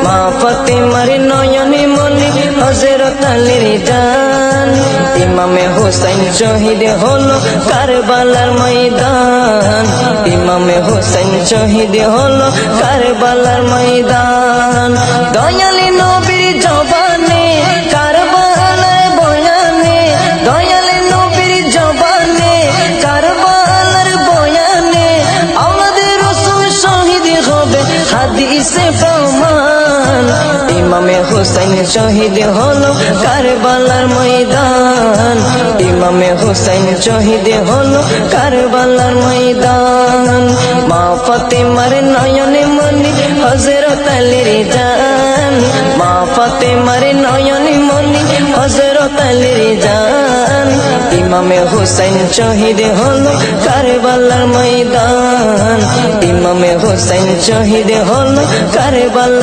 মা ফাতেমার নয়নে মনি হযরত আলীর জান ইমামে হোসেন শহীদ হলো কারবালার ময়দান ইমামে হোসেন শহীদ হলো কারবালার ময়দান দয়ালি নবীর জবানে কারবালার বয়ানে দয়ালি নবীর জবানে কারবালার বয়ানে আওলাদে রাসূল শহীদ হবে হাদিসে প্রমাণ ইমামে হোসেন শহীদ হলো কারবালার ময়দান ইমামে হোসেন শহীদ হলো কারবালার ময়দান মা ফাতেমার নয়নে মনি হযরত আলীর জান মা ফাতেমার নয়নে মনি হযরত আলীর জান ইমামে হোসেন শহীদ হলো কারবালার ময়দান ইমামে হোসেন শহীদ হলো কারবালা